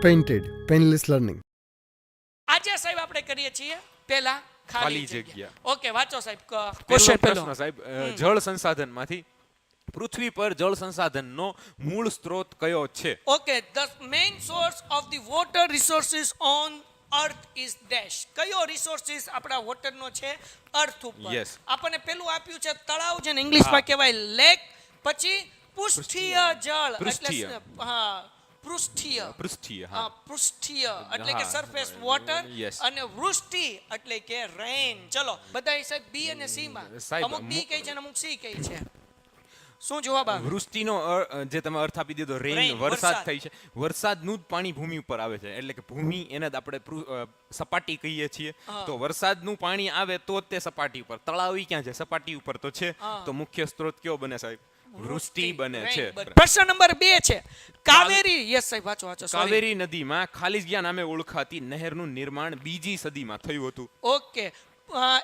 Painted painless learning. આજે સાહેબ આપણે કરીએ છીએ પહેલા ખાલી જગ્યા. ઓકે વાંચો સાહેબ ક્વેશ્ચન ક્વેશ્ચન પ્રશ્ન સાહેબ જળ સંસાધનમાંથી પૃથ્વી પર જળ સંસાધનનો મૂળ સ્ત્રોત કયો છે? Okay the main source of the water resources on earth is dash. કયો રિસોર્સિસ આપણા વોટરનો છે અર્થ ઉપર? Yes. આપણને પેલું આપ્યું છે તળાવ, જેને ઇંગ્લિશમાં કહેવાય લેક, પછી પૃષ્ઠીય જળ પૃષ્ઠીય. એટલે હા પૃષ્ઠીય પૃષ્ઠીય, હા હા. પૃષ્ઠીય એટલે કે હા. Surface water, Yes. અને વૃષ્ટિ એટલે કે રેન. ચલો બધા સાહેબ બી અને સી માં સાહેબ, અમુક બી કહે છે અને અમુક સી કહે છે. શું જવાબ આવે? વૃષ્ટિનો જે તમે અર્થ આપી દીધો રેન, Rain, વરસાદ વરસાદ. થઈ છે. વરસાદનું જ પાણી ભૂમિ ઉપર આવે છે, એટલે કે ભૂમિ એને જ આપણે સપાટી કહીએ છીએ. તો વરસાદનું પાણી આવે તો જ તે સપાટી ઉપર. તળાવી ક્યાં છે? સપાટી ઉપર તો છે. તો મુખ્ય સ્ત્રોત કયો બને સાહેબ? વૃષ્ટિ બને Rain, છે. બરાબર. પ્રશ્ન નંબર 2 છે કાવેરી. યસ સાહેબ વાંચો વાંચો. sorry. કાવેરી નદીમાં ખાલિજિયા નામે ઓળખાતી નહેરનું નિર્માણ બીજી સદીમાં થયું હતું. ઓકે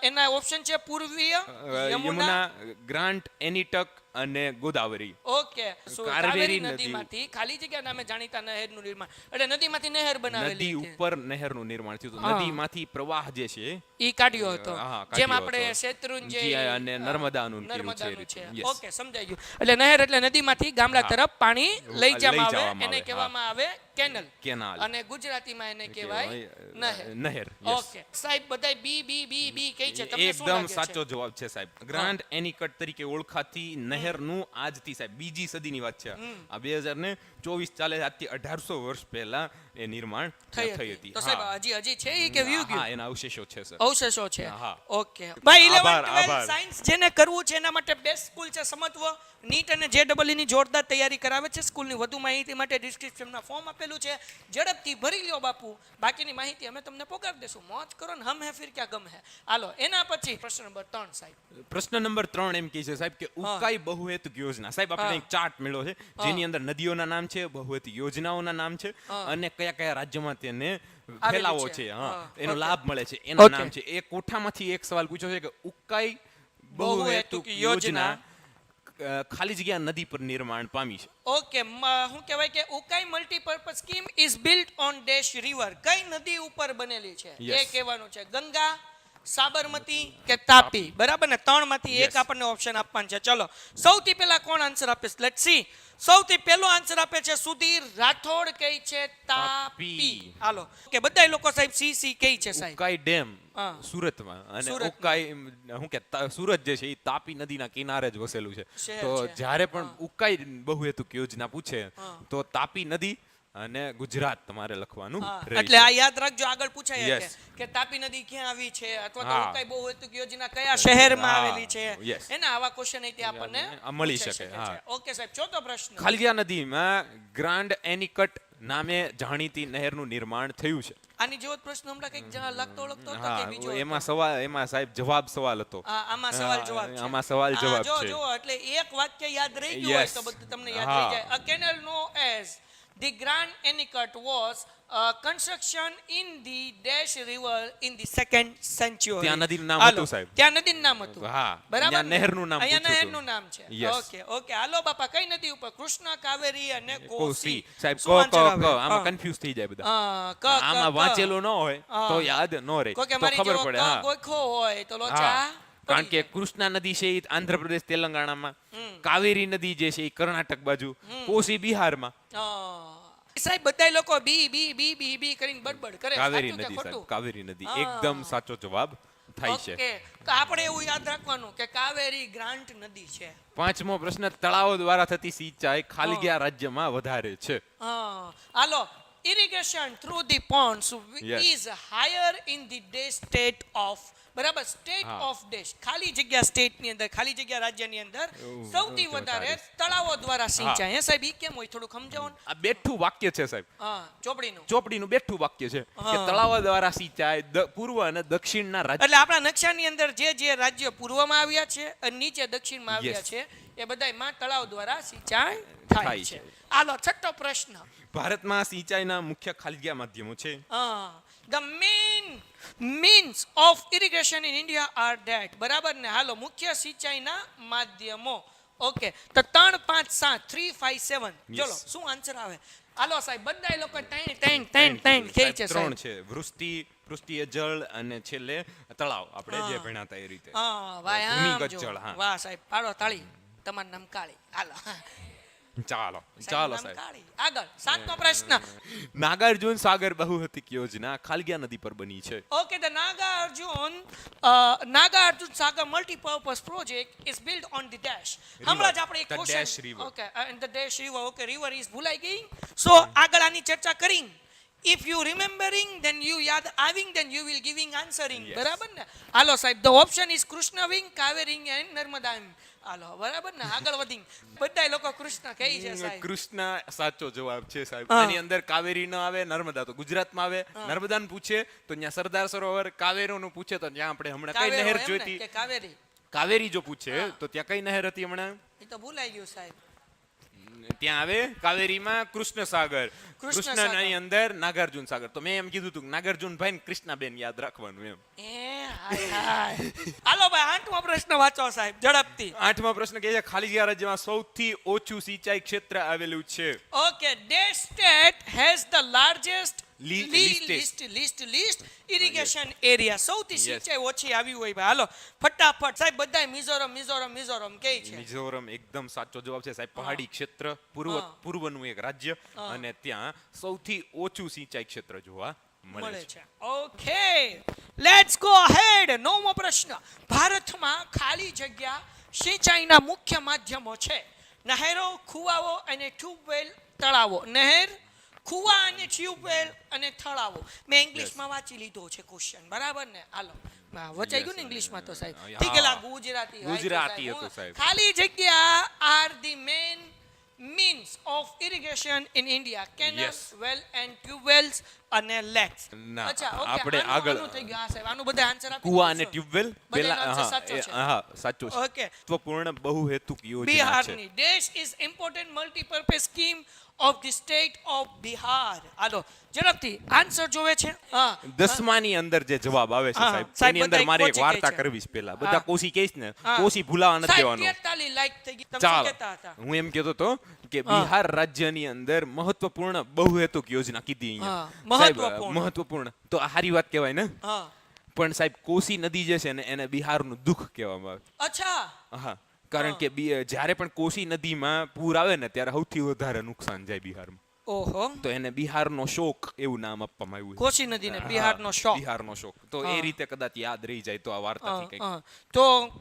એના ઓપ્શન છે પૂર્વીય, યમુના. યમુના, ગ્રાન્ટ, એનિટક અને ગોદાવરી. ઓકે કાવેરી કાવેરી નદીમાંથી ખાલી જગ્યા નામે જાણીતા નહેરનું નિર્માણ, એટલે નદીમાંથી નહેર બનાવેલી નદી છે. ઉપર નહેરનું નિર્માણ થયું હતું. હા. નદીમાંથી પ્રવાહ જે છે ઈ કાઢ્યો હતો, હા, કાઢ્યો જેમ આપણે હતો. શેત્રુંજય જી, અને નર્મદાનું કીધું છે એ નર્મદાનું રીતે. છે. Yes. ઓકે સમજાઈ ગયું. એટલે નહેર એટલે નદીમાંથી ગામડા હા. તરફ પાણી લઈ જવામાં આવે, જવામાં એને આવે, કહેવામાં આવે કેનલ, કેનાલ. અને ગુજરાતીમાં એને કહેવાય નહેર. નહેર. yes. ઓકે સાહેબ બધાય બી બી બી બી કહે છે, તમને શું એકદમ લાગે સાચો છે? જવાબ છે સાહેબ. ગ્રાન્ડ એનિકટ તરીકે ઓળખાતી નહેરનું આજથી સાહેબ બીજી સદીની વાત છે. આ 2024 ચાલે, આજથી 1800 વર્ષ પહેલા એ નિર્માણ થઈ હતી. તો સાહેબ હા. હજી છે ઈ કે વ્યૂ હા, ગયું? એના અવશેષો છે સર. અવશેષો છે. હા. ઓકે ભાઈ 11 આભાર, 12 આભાર. સાયન્સ જેને કરવું છે એના માટે બેસ્ટ સ્કૂલ છે સમત્વ. નીટ અને JEE ની જોરદાર તૈયારી કરાવે છે. સ્કૂલની વધુ માહિતી માટે ડિસ્ક્રિપ્શનમાં ફોર્મ આપેલું છે, ઝડપથી ભરી લ્યો બાપુ. બાકીની માહિતી અમે તમને પોગાડી દેશું. મોજ કરો ને, હમ હે ફિર ક્યાં ગમ હે. હાલો એના પછી પ્રશ્ન નંબર 3 સાહેબ. પ્રશ્ન નંબર 3 એમ કહે છે સાહેબ કે ઉકાઈ બહુહેતુક યોજના. સાહેબ આપણે એક ચાર્ટ મળ્યો છે જેની અંદર નદીઓના નામ છે, બહુહેતુક યોજનાઓના નામ છે, અને કયા કયા રાજ્યમાં તેને ફેલાવો છે. છે, હા, હા. એનો Okay. લાભ મળે છે, એના Okay. નામ છે. એ કોઠામાંથી એક સવાલ પૂછ્યો છે કે ઉકાઈ બહુહેતુક બહુહેતુક યોજના યોજના ખાલી જગ્યા નદી પર નિર્માણ પામી છે. ઓકે શું કહેવાય કે Ukai multipurpose scheme is built on dash river. કઈ નદી ઉપર બનેલી છે Yes. એ કહેવાનું છે. ગંગા, સાબરમતી કે તાપી? બરાબર ને? 3 માંથી એક Yes. આપણને ઓપ્શન આપવાનું છે. ચલો સૌથી પહેલા કોણ આન્સર આપે? Let's see. સૌથી પહેલો આન્સર આપે છે સુધીર રાઠોડ, કહે છે તાપી. તાપી. હાલો કે બધા લોકો સાહેબ સી સી કહે છે સાહેબ. ઉકાઈ ડેમ હા. સુરતમાં, અને સુરતમાં. ઉકાઈ હું કે સુરત જે છે એ તાપી નદીના કિનારે જ વસેલું છે. શહેર તો છે. જ્યારે પણ ઉકાઈ બહુહેતુક યોજના પૂછે તો તાપી નદી અને ગુજરાત તમારે લખવાનું હા, રહેશે. એટલે આ યાદ રાખજો, આગળ પૂછાય Yes. કે તાપી નદી ક્યાં આવી છે, અથવા તો હા. ઉકાઈ બહુહેતુક યોજના કયા શહેરમાં હા. આવેલી છે. Yes. એના આવા ક્વેશ્ચન અહીંથી આપણને મળી પૂછાઈ શકે, છે. હા. ઓકે સાહેબ ચોથો પ્રશ્ન. ખાલિયા નદીમાં ગ્રાન્ડ એનિકટ નામે જાણીતી નહેરનું નિર્માણ થયું છે. આની જેવો જ પ્રશ્ન હમણાં કંઈક જરા લાગતો ઓળખતો હતો કે બીજો હા, હતો? એમાં સાહેબ સવાલ હતો. આમાં સવાલ જવાબ છે. આમાં સવાલ જવાબ જો છે. જો એટલે એક વાક્ય યાદ રહી ગયું હોય Yes. તો બધું તમને યાદ હા. રહી જાય. A canal known as the Grand Anicut was construction in the Dash River in the 2nd century. ત્યાં નદીનું નામ હાલો, હતું સાહેબ. ત્યાં નદીનું નામ હતું. હા, બરાબર ત્યાં ને? નહેરનું નામ અહીંયા પૂછ્યું નહેરનું હતું. નામ છે. Yes. ઓકે ઓકે હાલો બાપા, કઈ નદી ઉપર? કૃષ્ણ, કાવેરી અને કોસી. કોસી. સાહેબ શું answer આવે? આમાં હા. કન્ફ્યુઝ થઈ જાય બધા. હા, ક, ક, આમાં ક. વાંચેલું ન હોય હા. તો યાદ ન રહે, કોઈ કે તો મારી ખબર જેવો પડે. ક હા, ગોખો હોય તો લોચા હા. કારણ પડી કે કૃષ્ણા નદી છે એ આંધ્રપ્રદેશ તેલંગાણામાં, કાવેરી નદી જે છે એ કર્ણાટક બાજુ, કોસી બિહારમાં. જાય. સાહેબ બધાય લોકો બી બી બી બી બી કરીને બડબડ કરે. કાવેરી સાચું કે નદી ખોટું? સાહેબ, કાવેરી નદી હા. એકદમ સાચો જવાબ થાય છે. ઓકે તો આપણે એવું યાદ રાખવાનું કે કાવેરી ગ્રાન્ટ નદી છે. 5મો પ્રશ્ન, તળાવો દ્વારા થતી સિંચાઈ ખાલિયા રાજ્યમાં વધારે છે. હા હાલો. irrigation through the ponds Yes. is higher in the Dash state of, બરાબર, સ્ટેટ હા. ઓફ દેશ, ખાલી જગ્યા સ્ટેટ ની અંદર, ખાલી જગ્યા રાજ્યની અંદર સૌથી વધારે તળાવો દ્વારા સિંચાઈ. હે સાહેબ ઈ કેમ હોય થોડું સમજાવો ને. આ બેઠું વાક્ય છે સાહેબ, હા ચોપડીનું. ચોપડીનું બેઠું વાક્ય છે કે હા. તળાવો દ્વારા સિંચાઈ પૂર્વ અને દક્ષિણના રાજ્ય. એટલે આપણા નકશાની અંદર જે રાજ્ય પૂર્વમાં આવ્યા છે અને નીચે દક્ષિણમાં આવ્યા Yes. છે એ બધાયમાં તળાવ દ્વારા સિંચાઈ થાય થાય છે. છે. હાલો છઠ્ઠો પ્રશ્ન. ભારતમાં સિંચાઈના મુખ્ય ખાલિયા માધ્યમો છે. The main means of irrigation in India are that. બરાબર ને? હાલો મુખ્ય સિંચાઈના માધ્યમો. ઓકે તો 3 5 7 3 5 7 Yes. ચલો શું આન્સર આવે હાલો સાહેબ બધા લોકો ત્રણ કહે છે ત્રણ સાહેબ છે પૃષ્ઠીય જળ અને છેલ્લે તળાવ આપણે જે ભણ્યા હતા એ રીતે હા ભાઈ આમ ભૂમિગત જો. જળ, હા. વાહ સાહેબ પાડો તાળી તમારું નામ કાળી હાલો ચાલો સાહેબનું નામ સાહેબ કાળી આગળ સાતમો પ્રશ્ન નાગાર્જુન સાગર બહુહતિક યોજના ખાલગિયા નદી પર બની છે Okay, the Naga Arjun Sagar multi-purpose project is built on the dash. હમણાં જ આપણે એક The question Dash River. Okay, and the dash river. Okay, river is ભૂલાઈ ગઈ. So આગળ આની ચર્ચા કરી. If you remembering, then you યાદ આવીંગ, then you will giving answering. Yes. બરાબર ને? હાલો સાહેબ, the option is Krishna wing, Kaveri and Narmada. હાલો બરાબર ને? આગળ વધી. બધા લોકો કૃષ્ણ કહે છે સાહેબ. કૃષ્ણ સાચો જવાબ છે સાહેબ હા. આની અંદર કાવેરી ન આવે નર્મદા તો ગુજરાતમાં આવે નર્મદાનું પૂછે તો ત્યાં સરદાર સરોવર કાવેરીનું પૂછે તો ત્યાં આપણે હમણાં કઈ કાવેરો નહેર એમ ને જોઈતી કે કાવેરી. કાવેરી જો પૂછે તો ત્યાં કઈ નહેર હતી હમણાં એ તો ભૂલાઈ ગયું સાહેબ. ત્યાં આવે કાવેરીમાં કૃષ્ણ સાગર કૃષ્ણ કૃષ્ણની સાગર. અંદર નાગાર્જુન સાગર તો મેં એમ કીધું હતું નાગાર્જુન ભાઈ ને કૃષ્ણાબેન યાદ રાખવાનું એમ હાલો ભાઈ આઠમો પ્રશ્ન વાંચો સાહેબ ઝડપથી. આઠમા પ્રશ્ન કહે છે ખાલી રાજ્યમાં સૌથી ઓછું સિંચાઈ ક્ષેત્ર આવેલું છે Okay, this state has the largest Least. list irrigation area. સૌથી Yes. સિંચાઈ ઓછી આવી હોય ભાઈ હાલો ફટાફટ સાહેબ બધાય મિઝોરમ કહે છે. મિઝોરમ એકદમ સાચો જવાબ છે સાહેબ પહાડી ક્ષેત્ર પૂર્વનું એક રાજ્ય અને ત્યાં સૌથી ઓછું સિંચાઈ ક્ષેત્ર જોવા મળે મળે છે છે. Okay, let's go ahead. નવમો પ્રશ્ન. ભારતમાં ખાલી જગ્યા સિંચાઈના મુખ્ય માધ્યમો છે નહેરો, કુવાઓ અને ટ્યુબવેલ, તળાવો. નહેર, કુવા અને ટ્યુબવેલ અને તળાવો. મેં ઇંગ્લિશમાં વાંચી લીધો છે ક્વેશ્ચન બરાબર ને હાલો વચાઈ ગયું ને ઇંગ્લિશમાં તો સાહેબ હા. ઠીક છે ગુજરાતી ગુજરાતી હતું સાહેબ. ખાલી જગ્યા are the main means of irrigation in India. Canals, Yes. well and tube wells અને lakes. ના, અચ્છા, okay, આપણે આનું- આગળ- આનું થઈ ગયું. હા, સાહેબ, આનું બધા answer આપી કુવા દીધું અને છો. ટ્યુબવેલ બધાનો answer પેલા સાચો છે. હા સાચો છે Okay. મહત્વપૂર્ણ બહુહેતુક યોજના છે બિહારની દેશ is important multi-purpose scheme of the state of Bihar. હાલો ઝડપથી આન્સર જોવે છે હા 10માની અંદર જે જવાબ આવે છે હા, સાહેબ સાહેબ, એની અંદર બધા મારે એક કોચી વાર્તા કહે છે. કરવી છે પહેલા હા. બધા કોશી કહીશ ને હા. કોશી ભૂલાવા નથી સાહેબ, દેવાનું 43 લાઈક થઈ ગઈ. તમે શું ચાલો કહેતા હતા? હું એમ કહેતો હતો કે બિહાર રાજ્યની અંદર મહત્વપૂર્ણ બહુહેતુક યોજના કીધી હા, અહીંયા સાહેબ, મહત્વપૂર્ણ. મહત્વપૂર્ણ તો આ સારી વાત કહેવાય ને હા પણ સાહેબ કોશી નદી જે છે ને એને બિહારનું દુઃખ કહેવામાં અચ્છા આવે હા કારણ કે જ્યારે પણ કોશી નદીમાં પૂર આવે ને ત્યારે સૌથી વધારે નુકસાન જાય બિહારમાં ઓહો તો એને બિહારનો શોક એવું નામ આપવામાં આવ્યું છે. કોશી નદીને હા, બિહારનો શોક. બિહારનો શોક તો હા. એ રીતે કદાચ યાદ રહી જાય તો આ વાર્તાથી કંઈક હા.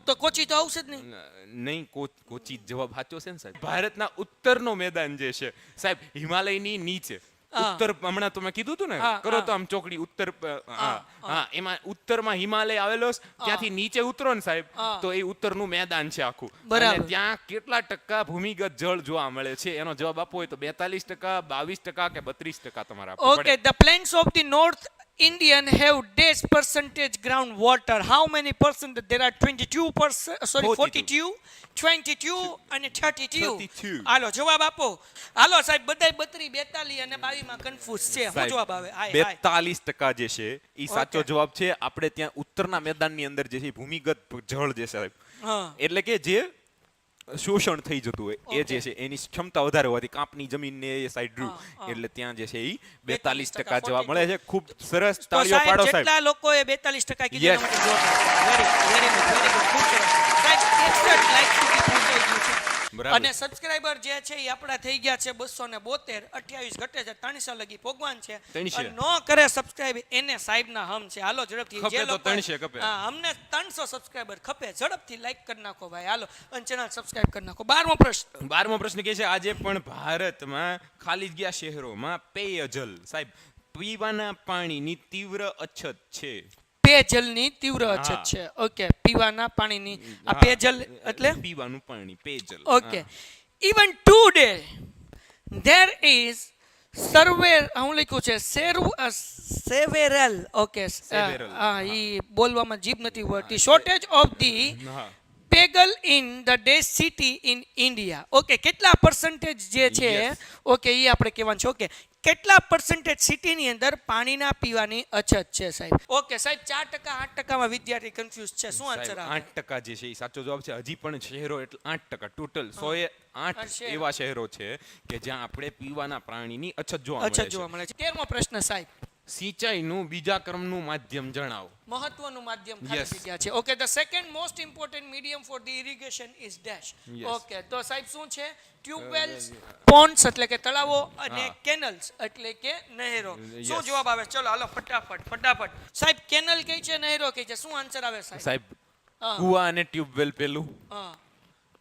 તો કોચી તો આવશે જ નહીં. નહીં કોચી જવાબ સાચો છે ને સાહેબ ભારતના ઉત્તરનો મેદાન જે છે સાહેબ હિમાલયની નીચે હા. ઉત્તર હમણાં તમે કીધું હતું ને હા, કરો હા. તો આમ ચોકડી ઉત્તર હા એમાં ઉત્તરમાં હિમાલય આવેલો છે. ત્યાંથી નીચે ઉતરો ને સાહેબ હા. તો એ ઉત્તરનું મેદાન છે આખું બરાબર. અને ત્યાં કેટલા ટકા ભૂમિગત જળ જોવા મળે છે એનો જવાબ આપવો હોય તો 42%, 22% કે 32% તમારે આપવું Okay, પડે the plains of the North Indian have dash percentage groundwater. How many percent? There are 22%, sorry, 42, 22 અને 32. 32. હાલો જવાબ આપો. હાલો સાહેબ બધાય 32, 42 અને 22 માં કન્ફ્યુઝ છે. શું સાહેબ, જવાબ આવે? હાય, હાય. 42% જે છે એ સાચો Okay. જવાબ છે આપણે ત્યાં ઉત્તરના મેદાનની અંદર જે છે ભૂમિગત જળ જે છે સાહેબ હા. એટલે કે જે શોષણ થઈ જતું હોય એ Okay. જે છે એની ક્ષમતા વધારે હોવાથી કાપની જમીનને એ સાઈડ રહ્યું હા. એટલે ત્યાં જે છે એ 42% 42% જવાબ મળે છે ખૂબ સરસ તો તાળીઓ સાહેબ પાડો સાહેબ જેટલા લોકોએ 42% કીધું Yes. એના માટે જોરદાર. Very good, very good. ખૂબ સરસ. સાહેબ 61 લાઈક સુધી પહોંચાઈ ગયું છે. બરાબર. અને સબસ્ક્રાઇબર જે છે એ આપણા થઈ ગયા છે 272, 28 ઘટે છે 300 લગી ભગવાન છે 300. અને નો કરે સબસ્ક્રાઇબ એને સાહેબના હમ છે. હાલો ઝડપથી ખપે જે તો લોકો 300 ખપે. હા અમને 300 સબસ્ક્રાઇબર ખપે ઝડપથી લાઈક કરી નાખો ભાઈ હાલો અને ચેનલ સબસ્ક્રાઇબ કરી નાખો. 12મો પ્રશ્ન. 12મો પ્રશ્ન કે છે આજે પણ ભારતમાં ખાલી ગયા શહેરોમાં પેયજલ સાહેબ પીવાના પાણીની તીવ્ર અછત છે પેયજલની તીવ્ર અછત હા. છે. ઓકે પીવાના પાણીની આ હા. પેયજલ એટલે પીવાનું પાણી પેયજલ Okay. Even today, there is હું લખ્યું છે several. Okay. Several. ઈ બોલવામાં જીભ નથી વળતી. Shortage of the હા પેગલ in the dash city in India. Okay કેટલા પર્સન્ટેજ જે છે Yes. ઓકે એ આપણે કહેવાનું છે. ઓકે કેટલા પર્સન્ટેજ સિટીની અંદર પાણીના પીવાની અછત છે સાહેબ? ઓકે સાહેબ, 4%, 8%માં વિદ્યાર્થી કન્ફ્યુઝ છે. શું આન્સર આવે? 8% જે છે એ સાચો જવાબ છે. હજી પણ શહેરો એટલે 8%, ટોટલ 108 એવા શહેરો છે કે જ્યાં આપણે પીવાના પાણીની અછત જોવા મળે છે. 13મો પ્રશ્ન સાહેબ, સિંચાઈનું બીજા ક્રમનું માધ્યમ જણાવો. મહત્વનું માધ્યમ ખાલી Yes. જગ્યા છે. Okay, the second most important medium for the irrigation is dash. Yes. Okay, તો સાહેબ શું છે? ટ્યુબવેલ્સ, પોન્ડ્સ એટલે કે તળાવો, અને કેનલ્સ એટલે કે નહેરો. શું Yes. જવાબ આવે? ચલો હાલો ફટાફટ. સાહેબ કેનલ કઈ છે, નહેરો કઈ છે? શું આન્સર આવે સાહેબ? સાહેબ હા. કુવા અને ટ્યુબવેલ પેલું, હા,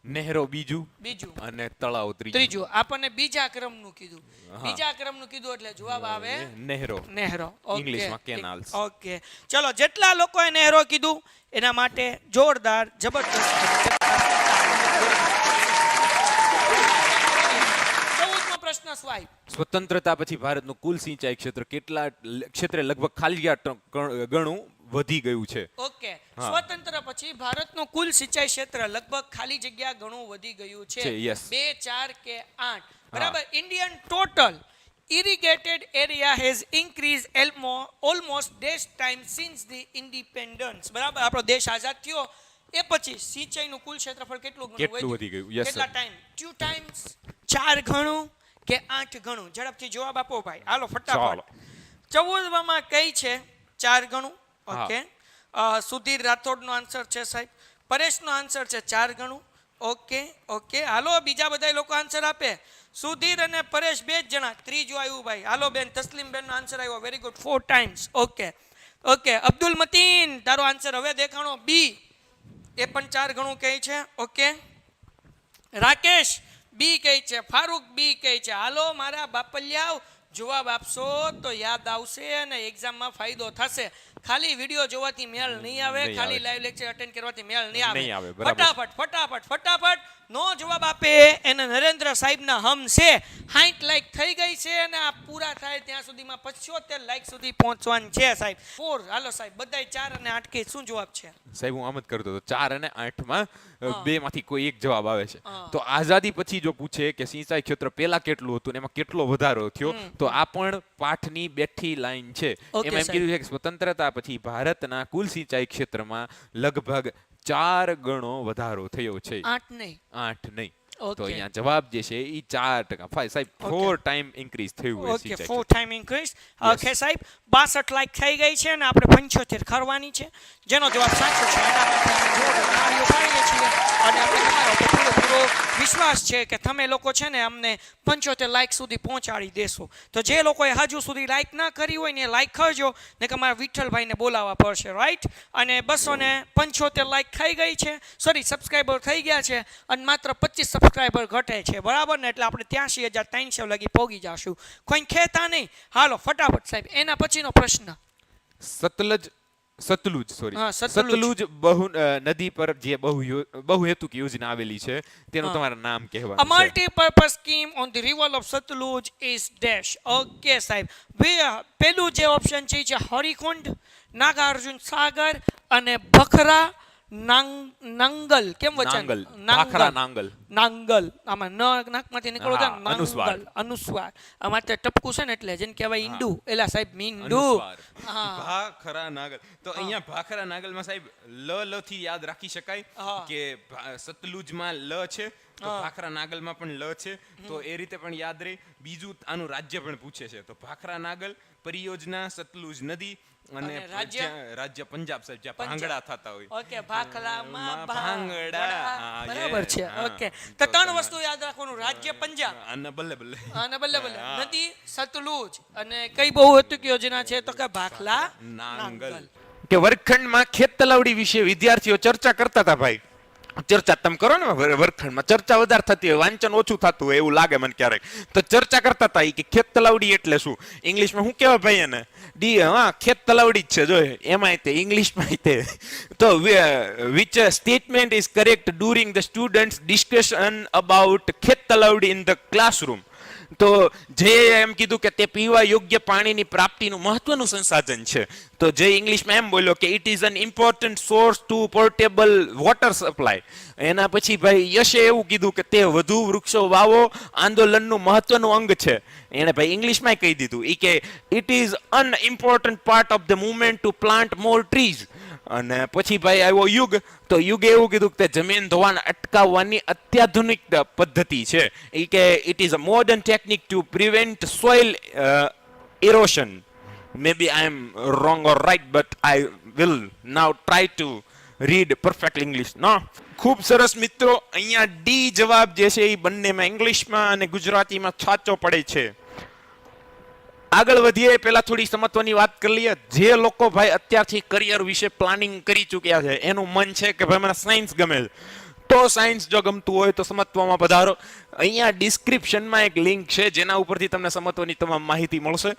નહેરો બીજું, બીજું, અને તળાવ ત્રીજું. આપણને બીજા ક્રમનું કીધું. બીજા ક્રમનું કીધું એટલે જવાબ આવે નહેરો. ઓકે. ઇંગ્લિશમાં canals. ઓકે, ચલો જેટલા લોકોએ નહેરો કીધું એના માટે જોરદાર જબરદસ્ત 14મો પ્રશ્ન સાહેબ, સ્વતંત્રતા પછી ભારતનું કુલ સિંચાઈ ક્ષેત્રે લગભગ ખાલી ગણું વધી ગયું છે. ઓકે, સ્વતંત્ર પછી ભારતનું કુલ સિંચાઈ ક્ષેત્ર લગભગ ખાલી જગ્યા ઘણું વધી ગયું છે. Yes. 2, 4 કે 8? બરાબર. Indian total irrigated area has increased almost dash time since the independence. બરાબર. આપણો દેશ આઝાદ થયો એ પછી સિંચાઈનું કુલ ક્ષેત્રફળ કેટલું વધી ગયું? Yes, કેટલા sir. ટાઈમ? 2 ટાઈમ્સ, 4 ગણું કે 8 ગણું? ઝડપથી જવાબ આપો ભાઈ. હાલો ફટાફટ. 14માં કઈ છે? 4 ગણું. ઓકે, સુધીર રાઠોડનો આન્સર છે સાહેબ. પરેશનો આન્સર છે 4 ગણું. ઓકે, હાલો બીજા બધા લોકો આન્સર આપે. સુધીર અને પરેશ 2 જ જણા. ત્રીજું આવ્યું ભાઈ. હાલો બેન તસ્લીમ બેનનો આન્સર આવ્યો. Very good, 4 times. Okay, Abdul Matin તારો આન્સર હવે દેખાણો બી, એ પણ 4 ગણું કહે છે. ઓકે, રાકેશ બી કહે છે. ફારૂક બી કહે છે. હાલો મારા બાપલિયાઓ, જવાબ આપશો તો યાદ આવશે અને એક્ઝામમાં ફાયદો થશે. ખાલી વિડીયો જોવાથી મેળ નહીં આવે, ખાલી લાઈવ લેક્ચર અટેન્ડ કરવાથી મેળ નહીં આવે. ફટાફટ નો જવાબ આપે એને નરેન્દ્ર સાહેબના હમ છે. 60 લાઈક થઈ ગઈ છે અને આ પૂરા થાય ત્યાં સુધીમાં 75 લાઈક સુધી પહોંચવાનું છે સાહેબ. 4. હાલો સાહેબ, બધાય 4 અને 8 કે શું જવાબ છે? સાહેબ હું આમ જ કરતો હતો. 4 અને 8 માં 2 માંથી કોઈ એક જવાબ આવે છે. તો આઝાદી પછી જો પૂછે કે સિંચાઈ ક્ષેત્ર પહેલા કેટલું હતું ને એમાં કેટલો વધારો થયો, તો આ પણ પાઠની બેઠી લાઈન છે. એમાં એમ કીધું છે કે સ્વતંત્રતા પછી ભારતના કુલ સિંચાઈ ક્ષેત્રમાં લગભગ 4 ગણો વધારો થયો છે. 8 નહીં. તો અહીંયા જવાબ જે છે એ 4%. સાહેબ 4 ટાઈમ ઇન્ક્રીઝ થયું છે. Okay, 4 time increase. ઓકે સાહેબ, 62 લાઈક થઈ ગઈ છે અને આપણે 75 કરવાની છે. જેનો જવાબ સાચો છે એના માટે અમે જોરદાર તાળીઓ પાડીએ છીએ અને આપણે તમારા ઉપર પૂરો વિશ્વાસ છે કે તમે લોકો છે ને અમને 75 લાઈક સુધી પહોંચાડી દેશો. તો જે લોકોએ હજુ સુધી લાઈક ના કરી હોય ને લાઈક કરજો, ને કે અમારા વિઠ્ઠલભાઈને બોલાવવા પડશે, રાઈટ? અને 275 લાઈક થઈ ગઈ છે, સોરી સબસ્ક્રાઈબર થઈ ગયા છે અને માત્ર 25 સબસ્ક્રાઈબર ઘટે છે, બરાબર ને? એટલે આપણે 83,300 લગી પહોંચી જશું. કોઈ ખેતા નહીં. હાલો ફટાફટ સાહેબ, એના પછીનો પ્રશ્ન. સતલુજ નદી પર જે બહુહેતુક યોજના આવેલી છે તેનું તમારું નામ કહેવાનું છે. A multi-purpose scheme on the river of Satluj is dash. Okay સાહેબ, પેલું જે ઓપ્શન છે હરિકુંડ, નાગાર્જુન સાગર અને ભખરા નાંગલ. કેમ વચન? નાંગલ. આમાં નાકમાંથી નીકળો છે નાંગલ, અનુસ્વાર. આમાં તે ટપકું છે ને એટલે જેને કહેવાય ઈંડુ. એલા સાહેબ મીંડુ. ભાખરા નાગલ. તો અહીંયા ભાખરા નાગલમાં સાહેબ લ થી યાદ રાખી શકાય કે સતલુજમાં લ છે, તો ભાખરા નાગલમાં પણ લ છે, તો એ રીતે પણ યાદ રહે. બીજું આનું રાજ્ય પણ પૂછે છે, તો ભાખરા નાગલ પરિયોજના સતલુજ નદી અને રાજ્ય પંજાબ સાહેબ, જ્યાં ભાંગડા થતા હોય. ઓકે, ભાખલામાં ભાંગડા. બરાબર છે. ઓકે, તો 3 વસ્તુ યાદ રાખવાનું. રાજ્ય પંજાબ અને બલ્લે નદી સતલુજ અને કઈ બહુહેતુક યોજના છે તો કે ભાખલા નાંગલ. કે વર્ગખંડમાં ખેત તલાવડી વિશે વિદ્યાર્થીઓ ચર્ચા કરતા હતા. ભાઈ ચર્ચા તમે કરો ને, વર્ગખંડમાં ચર્ચા વધારે થતી હોય, વાંચન ઓછું થતું હોય એવું લાગે મને ક્યારેક. તો ચર્ચા કરતા હતા કે ખેત તલાવડી એટલે શું, ઇંગ્લિશમાં શું કહેવાય ભાઈ એને? ખેત તલાવડી જ છે. જો એમાં તે ઇંગ્લિશમાં તે તો which statement is correct during the students discussion about ખેત તલાવડી ઇન ધ ક્લાસરૂમ. તો જે એમ કીધું કે તે પીવા યોગ્ય પાણીની પ્રાપ્તિનું મહત્વનું સંસાધન છે. તો જે ઇંગ્લિશમાં એમ બોલ્યો કે it is an important source to portable water supply. એના પછી ભાઈ યશે એવું કીધું કે તે વધુ વૃક્ષો વાવો આંદોલનનું મહત્વનું અંગ છે. એને ભાઈ ઇંગ્લિશમાં કહી દીધું ઈ કે it is an important part of the movement to plant more trees. અને પછી ભાઈ આવ્યો યુગ. તો યુગે એવું કીધું કે તે જમીન ધોવાણ અટકાવવાની અત્યાધુનિક પદ્ધતિ છે. એ કે it is a modern technique two prevent soil erosion. Maybe I am wrong or right, but I will now try to read perfect English. No, ખૂબ સરસ મિત્રો. અહીંયા ડી જવાબ જે છે એ બંનેમાં ઇંગ્લિશમાં અને ગુજરાતીમાં સાચો પડે છે. આગળ વધીએ પહેલા થોડી સમજવાની વાત કરી લઈએ. જે લોકો ભાઈ અત્યારથી કરિયર વિશે પ્લાનિંગ કરી ચૂક્યા છે, એનું મન છે કે ભાઈ મને સાયન્સ ગમે છે, તો સાયન્સ જો ગમતું હોય તો સમજવામાં પધારો. અહીંયા ડિસ્ક્રિપ્શનમાં એક લિંક છે જેના ઉપરથી તમને સમજવાની તમામ માહિતી મળશે.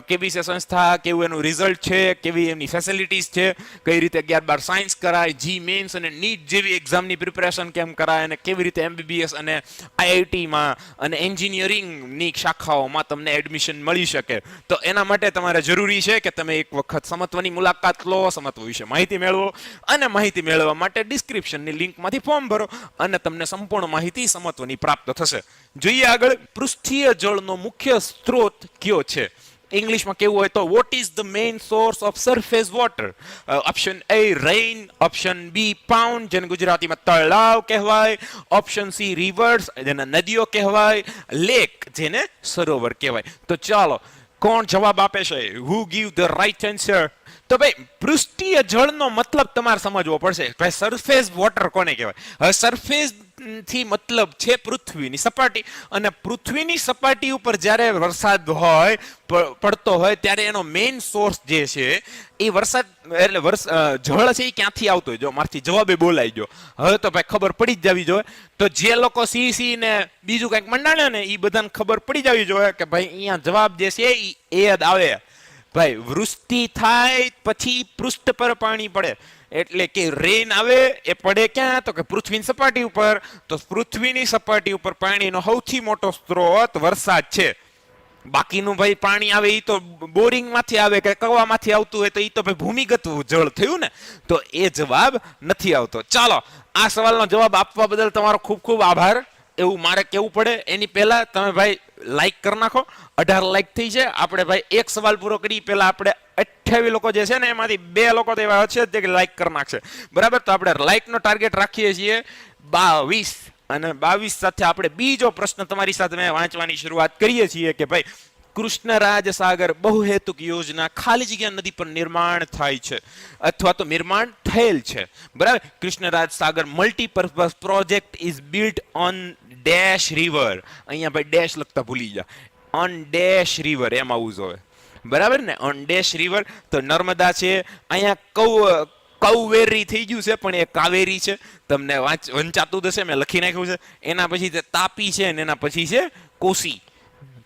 કેવી છે સંસ્થા, કેવું એનું રિઝલ્ટ છે, કેવી એમની ફેસિલિટીઝ છે, કઈ રીતે 11-12 સાયન્સ કરાય, જી મેન્સ અને નીટ જેવી એક્ઝામની પ્રિપેરેશન કેમ કરાય, અને કેવી રીતે MBBS અને IITમાં અને એન્જિનિયરિંગની શાખાઓમાં તમને એડમિશન મળી શકે. તો એના માટે તમારે જરૂરી છે કે તમે એક વખત સમત્વની મુલાકાત લો, સમત્વ વિશે માહિતી મેળવો, અને માહિતી મેળવવા માટે ડિસ્ક્રિપ્શનની લિંકમાંથી ફોર્મ ભરો અને તમને સંપૂર્ણ માહિતી સમત્વની પ્રાપ્ત થશે. જોઈએ આગળ. પૃષ્ઠીય જળનો મુખ્ય સ્ત્રોત કયો છે? ઇંગ્લિશમાં કેવું હોય તો what is the main source of surface water? Option A rain, option B pound જેને ગુજરાતીમાં તળાવ કહેવાય, ઓપ્શન C રિવર્સ જેને નદીઓ કહેવાય, લેક જેને સરોવર કહેવાય. તો ચાલો કોણ જવાબ આપે છે? હુ ગીવ ધ રાઈટ આન્સર? તો ભાઈ પૃષ્ઠીય જળનો મતલબ તમારે સમજવો પડશે. ભાઈ સરફેસ વોટર કોને કહેવાય? હવે સરફેસ થી મતલબ છે પૃથ્વીની સપાટી, અને પૃથ્વીની સપાટી ઉપર જ્યારે વરસાદ હોય પડતો હોય ત્યારે એનો મેઇન સોર્સ જે છે એ વરસાદ એટલે જળ છે એ ક્યાંથી આવતો હોય. જો મારથી જવાબે બોલાઈ ગયો, હવે તો ભાઈ ખબર પડી જ જવી જોઈએ. તો જે લોકો સી ને બીજું કંઈક મંડાણે ને એ બધાને ખબર પડી જવી જોઈએ કે ભાઈ અહીંયા જવાબ જે છે એ જ આવે. ભાઈ વૃષ્ટિ થાય પછી પૃષ્ઠ પર પાણી પડે, એટલે કે રેન આવે એ પડે ક્યાં? તો કે પૃથ્વીની સપાટી ઉપર. તો પૃથ્વીની સપાટી ઉપર પાણીનો સૌથી મોટો સ્ત્રોત વરસાદ છે. બાકીનું ભાઈ પાણી આવે એ તો બોરિંગ માંથી આવે કે કવામાંથી આવતું હોય તો એ તો ભાઈ ભૂમિગત જળ થયું ને, તો એ જવાબ નથી આવતો. ચાલો, આ સવાલનો જવાબ આપવા બદલ તમારો ખૂબ ખૂબ આભાર એવું મારે કેવું પડે. એની પહેલા તમે ભાઈ લાઈક કરી નાખો. 18 લાઈક થઈ છે. આપણે ભાઈ એક સવાલ પૂરો કરી પહેલા આપણે 28 લોકો જે છે ને એમાંથી 2 લોકો તો એવા છે જે લાઈક કરી નાખશે, બરાબર? તો આપણે લાઈક નો ટાર્ગેટ રાખીએ છીએ 22, અને 22 સાથે આપણે બીજો પ્રશ્ન તમારી સાથે મેં વાંચવાની શરૂઆત કરીએ છીએ કે ભાઈ કૃષ્ણરાજ સાગર બહુહેતુક યોજના ખાલી જગ્યા નદી પર નિર્માણ થાય છે અથવા તો નિર્માણ થયેલ છે, બરાબર? Krishnaraj Sagar multipurpose project is built on dash river. અહીંયા ભાઈ ડેશ લખતા ભૂલી ગયા. ઓન ડેશ રિવર એમ આવવું જોઈએ, બરાબર ને? On dash river. તો નર્મદા છે. અહીંયા કૌવેરી થઈ ગયું છે પણ એ કાવેરી છે. તમને વંચાતું હશે, મેં લખી નાખ્યું છે. એના પછી તે તાપી છે અને એના પછી છે કોસી.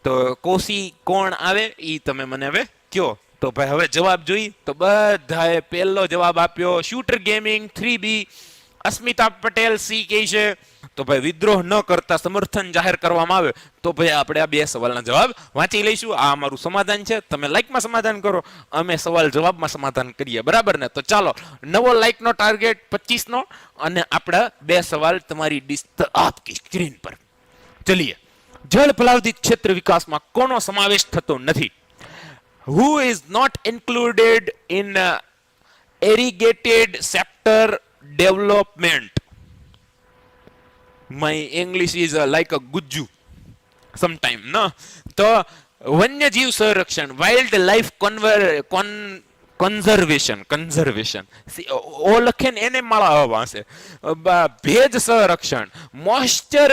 તો કોસી કોણ આવે એ તમે મને હવે કયો. તો ભાઈ હવે જવાબ જોઈ તો બધાએ પહેલો જવાબ આપ્યો શૂટર ગેમિંગ 3B. અસ્મિતા પટેલ સી કહે છે. તો ભાઈ વિદ્રોહ ન કરતા સમર્થન જાહેર કરવામાં આવે. તો ભાઈ આપણે આ 2 સવાલના જવાબ વાંચી લઈશું. આ અમારું સમાધાન છે. તમે લાઈકમાં સમાધાન કરો, અમે સવાલ જવાબમાં સમાધાન કરીએ, બરાબર ને? તો ચાલો, નવો લાઈકનો ટાર્ગેટ 25 નો, અને આપણા 2 સવાલ તમારી આપકી સ્ક્રીન પર. ચલીએ. જળ પ્લાવિત ક્ષેત્ર વિકાસમાં કોનો સમાવેશ થતો નથી? Who is not included in irrigated sector development? My English is like a gujju sometime, no? તો વન્યજીવ સંરક્ષણ, વાઇલ્ડ લાઈફ કન્ઝર્વેશન ઓ લખે ને એને માળા આવવા છે. ભેજ સંરક્ષણ, મોઇસ્ચર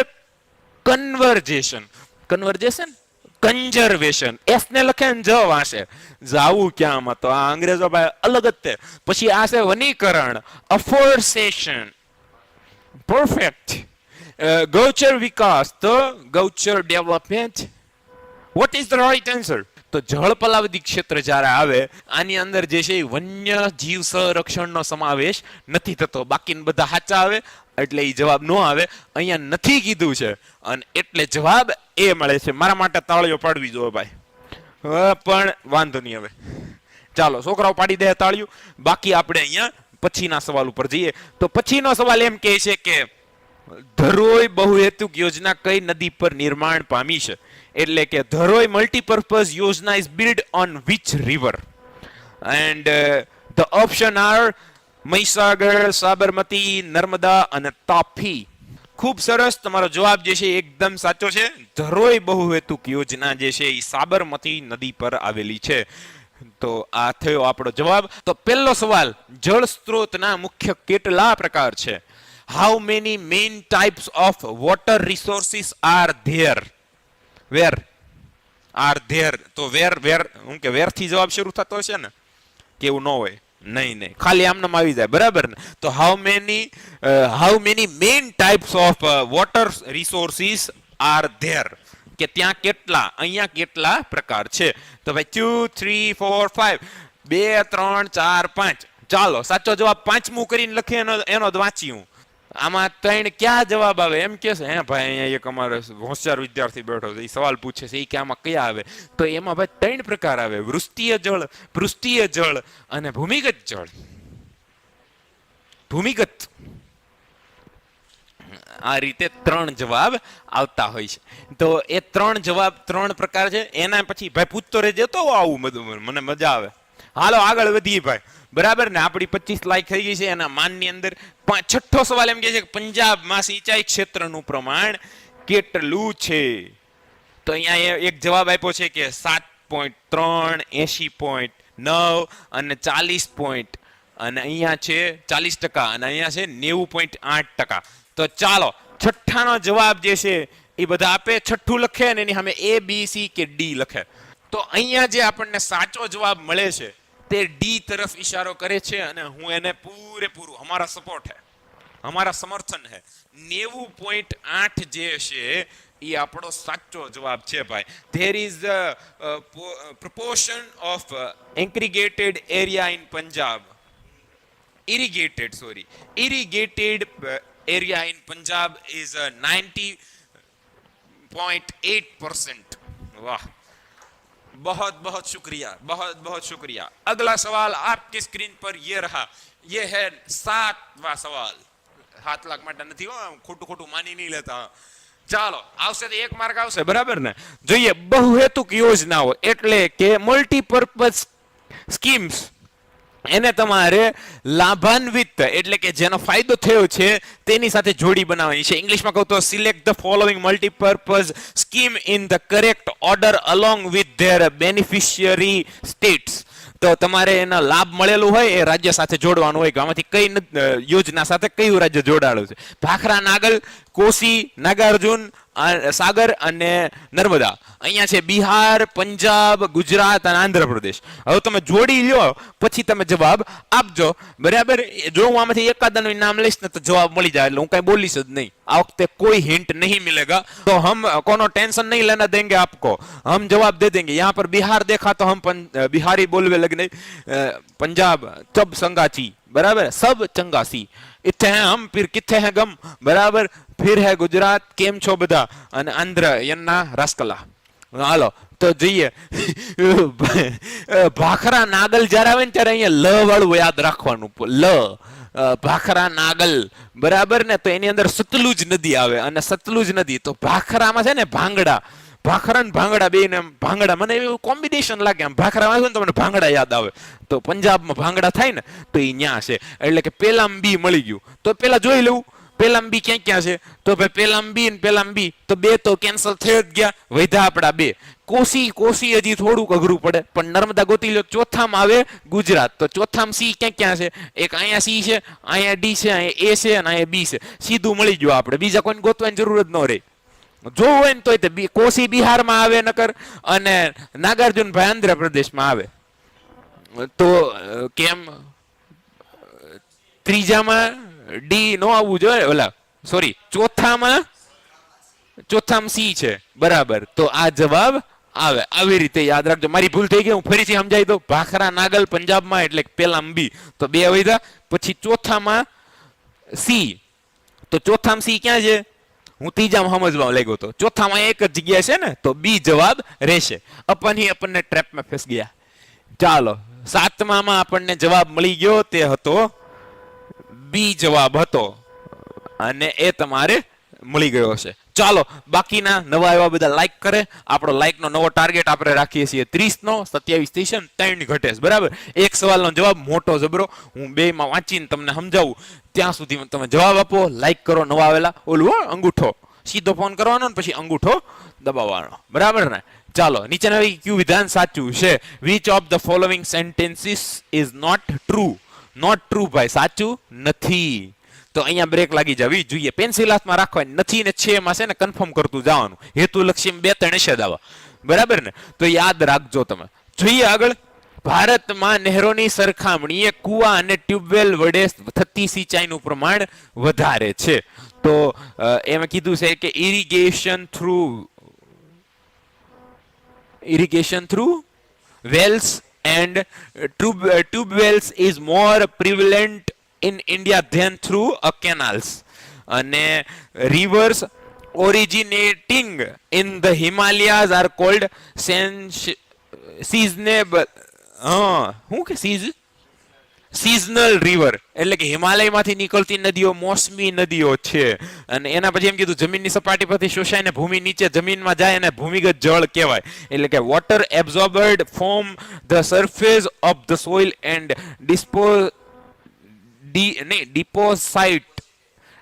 કન્ઝર્વેશન એસ ને લખે ને જ વાંચે. જાવું ક્યાંમાં? તો આ અંગ્રેજો ભાઈ અલગ જ તે. પછી આ છે વનીકરણ, અફોર્સેશન, પરફેક્ટ. ગૌચર વિકાસ, તો ગૌચર development. What is the right answer? તો જળ પલાવદી ક્ષેત્ર જ્યારે આવે આની અંદર જે છે એ વન્ય જીવ સંરક્ષણનો સમાવેશ નથી થતો. બાકીના બધા સાચા આવે એટલે એ જવાબ ન આવે. અહીંયા નથી કીધું છે અને એટલે જવાબ એ મળે છે. મારા માટે તાળીઓ પાડવી જોઈએ ભાઈ. પણ વાંધો નહીં, હવે ચાલો છોકરાઓ પાડી દે તાળીઓ. બાકી આપણે અહીંયા પછીના સવાલ ઉપર જઈએ. તો પછીનો સવાલ એમ કહે છે કે ધરોઈ બહુહેતુક યોજના કઈ નદી પર નિર્માણ પામી છે? એટલે કે ધરોઈ મલ્ટીપર્પઝ યોજના is build on which river? And the option are Mahisagar, Sabarmati, Narmada અને તાપી. ખૂબ સરસ, તમારો જવાબ જે છે એકદમ સાચો છે. ધરોઈ બહુહેતુક યોજના જે છે એ સાબરમતી નદી પર આવેલી છે. તો આ થયો આપણો જવાબ. તો પહેલો સવાલ, જળ સ્ત્રોતના મુખ્ય કેટલા પ્રકાર છે? How many main types of water resources are there? Where are there? તો વેર હું કે વેર થી જવાબ શરૂ થતો હશે ને, કેવું ન હોય? નહીં, ખાલી આમનામ આવી જાય, બરાબર ને? તો how many main types of water resources are there, કે ત્યાં કેટલા, અહીંયા કેટલા પ્રકાર છે? તો ભાઈ 2 3 4 5, 2 3 4 5. ચાલો સાચો જવાબ પાંચમું કરીને લખીએ એનો જ વાંચી હું. આમાં ત્રણ ક્યાં જવાબ આવે એમ કે છે? હે ભાઈ, અહીંયા એક અમારો હોશિયાર વિદ્યાર્થી બેઠો છે, એ સવાલ પૂછે છે એ કે આમાં કયા આવે? તો એમાં ભાઈ ત્રણ પ્રકાર આવે: વૃષ્ટિય જળ, પૃષ્ઠીય જળ અને ભૂમિગત જળ. ભૂમિગત, આ રીતે ત્રણ જવાબ આવતા હોય છે. તો એ ત્રણ જવાબ ત્રણ પ્રકાર છે. એના પછી ભાઈ પૂછતો રહેજે તો આવું બધું, મને મજા આવે. હાલો આગળ વધીએ ભાઈ, બરાબર ને? આપણી 25 લાઈક થઈ ગઈ છે. એના માનની અંદર છઠ્ઠો સવાલ એમ કહે છે કે પંજાબમાં સિંચાઈ ક્ષેત્રનું પ્રમાણ કેટલું છે? તો અહીંયા એક જવાબ આપ્યો છે કે 7.3, 80.9 અને 40 અને અહીંયા છે 40% અને અહીંયા છે 90.8%. તો ચાલો છઠ્ઠાનો જવાબ જે છે એ બધા આપે, છઠ્ઠું લખે અને એની સામે A, B, C કે D લખે. તો અહીંયા જે આપણને સાચો જવાબ મળે છે તે ડી તરફ ઇશારો કરે છે અને હું એને પૂરેપૂરું, અમારા સપોર્ટ હે, અમારા સમર્થન હે. 90.8 જે છે એ આપણો સાચો જવાબ છે ભાઈ. There is proportion of irrigated area in Punjab. Irrigated area in Punjab is 90.8%. वाह, बहुत बहुत शुक्रिया, बहुत बहुत शुक्रिया. अगला सवाल आपकी स्क्रीन पर ये रहा. ये है 7वां सवाल. 7 લાખ માટે નથી હો, ખોટું ખોટું માની નહીં લેતા. ચાલો આવશે તો 1 માર્ક આવશે, બરાબર ને? જોઈએ બહુહેતુક યોજનાઓ એટલે કે મલ્ટીપર્પઝ સ્કીમ્સ, એને તમારે લાભાન્વિત એટલે કે જેનો ફાયદો થયો છે તેની સાથે જોડી બનાવવાની છે. ઇંગ્લિશમાં કહું તો select the following multipurpose scheme in the correct order along with their beneficiary states. તો તમારે એનો લાભ મળેલું હોય એ રાજ્ય સાથે જોડવાનું હોય કે આમાંથી કઈ યોજના સાથે કયું રાજ્ય જોડાયેલું છે. ભાખરા, નાગલ, કોસી, નાગાર્જુન, સાગર અને નર્મદા. અહીંયા છે બિહાર, પંજાબ, ગુજરાત અને આંધ્રપ્રદેશ. હવે તમે જોડી લ્યો પછી તમે જવાબ આપજો, બરાબર? જો હું આમાંથી એકાદાનું નામ લઈશ ને તો જવાબ મળી જાય, એટલે હું કઈ બોલીશ જ નહીં. આ વખતે કોઈ હિન્ટ નહીં મિલેગા. તો હમ कोनो टेंशन नहीं लेना देंगे आपको, हम जवाब दे देंगे. यहाँ पर बिहार देखा तो हम बिहारी बोलने लगने. पंजाब सब संगाची, बराबर, सब चंगासी. इत्थे हैं हम, फिर किथे हैं गम, बराबर. फिर है गुजरात, केम छो बधा, અને આંધ્ર યન્ના રાસકલા. હાલો તો જોઈએ. ભાખરા નાગલ જ્યારે આવે ને ત્યારે અહીંયા લ વાળું યાદ રાખવાનું. લ, ભાખરા નાગલ, બરાબર ને? તો એની અંદર સતલુજ નદી આવે અને સતલુજ નદી તો ભાખરામાં છે ને ભાંગડા. ભાખરા ને ભાંગડા બે ને ભાંગડા, મને એવું કોમ્બિનેશન લાગે. આમ ભાખરા વાંચું ને તો મને ભાંગડા યાદ આવે. તો પંજાબમાં ભાંગડા થાય ને તો એ ન્યા છે. એટલે કે પેલામ બી મળી ગયું. તો પેલા જોઈ લઉં પેલામ બી ક્યાં ક્યાં છે. તો ભાઈ પેલામ બી ને પેલામ બી તો બે તો કેન્સલ થઈ જ ગયા, વધ્યા આપડા બે. કોસી હજી થોડુંક અઘરું પડે, પણ નર્મદા ગોતી લો. ચોથામાં આવે ગુજરાત. તો ચોથામાં સી ક્યાં ક્યાં છે? એક અહીંયા સી છે, અહીંયા ડી છે, અહીંયા એ છે અને અહીંયા બી છે. સીધું મળી ગયું આપણે, બીજા કોઈને ગોતવાની જરૂર જ ન રહે. જો હોય ને તોય કોસી બિહારમાં આવે નકર, અને નાગાર્જુન ભાઈ આંધ્રપ્રદેશમાં આવે. તો કેમ ત્રીજામાં ડી નો આવવું જોઈએ? ઓલા સોરી, ચોથામાં સી છે, બરાબર. તો આ જવાબ આવે. આવી રીતે યાદ રાખજો. મારી ભૂલ થઈ ગઈ, હું ફરીથી સમજાવી દઉં. ભાખરા નાગલ પંજાબમાં એટલે પેલામાં બી, તો બે વધ્યા. પછી ચોથામાં સી, તો ચોથામાં સી ક્યાં છે? હું ત્રીજામાં સમજવા લાગ્યો હતો. ચોથામાં એક જ જગ્યા છે ને, તો બી જવાબ રહેશે. આપણને ટ્રેપમાં ફસ ગયા. ચાલો, સાતમામાં આપણને જવાબ મળી ગયો, તે હતો બી જવાબ હતો, અને એ તમારે મળી ગયો છે. ચાલો, બાકીના નવા એવા બધા લાઈક કરે. આપણો લાઈક નો નવો ટાર્ગેટ આપણે રાખીએ છીએ 30 નો. 27 થઈ છે, 3 ઘટે છે, બરાબર. એક સવાલનો જવાબ મોટો જબરો, હું બે માં વાંચીને તમને સમજાવું ત્યાં સુધી તમે જવાબ આપો, લાઈક કરો. નવા આવેલા ઓલું અંગૂઠો સીધો ફોન કરવાનો ને પછી અંગૂઠો દબાવવાનો, બરાબર ને? ચાલો, નીચેના કયું વિધાન સાચું છે? Which of the following sentences is not true? Not true ભાઈ, સાચું નથી. તો અહીંયા બ્રેક લાગી જવી જોઈએ. પેન્સિલ હાથમાં રાખવાની, નથી ને છે એમાં છે ને કન્ફર્મ કરતું જવાનું. હેતુલક્ષી 2-3 હશે દાવા, બરાબર ને? તો યાદ રાખજો તમે. જોઈએ આગળ. ભારતમાં નહેરોની સરખામણીએ કુવા અને ટ્યુબવેલ વડે થતી સિંચાઈનું પ્રમાણ વધારે છે. તો એમાં કીધું છે કે irrigation through wells and tube wells is more prevalent in India than through canals. And rivers originating in the Himalayas are called seasonable. શું કે સિઝનલ રિવર, એટલે કે હિમાલયમાંથી નીકળતી નદીઓ મોસમી નદીઓ છે. અને એના પછી એમ કીધું જમીનની સપાટી પરથી શોષાઈને ભૂમિ નીચે જમીનમાં જાય અને ભૂમિગત જળ કહેવાય. એટલે કે water absorbed from the surface of the soil and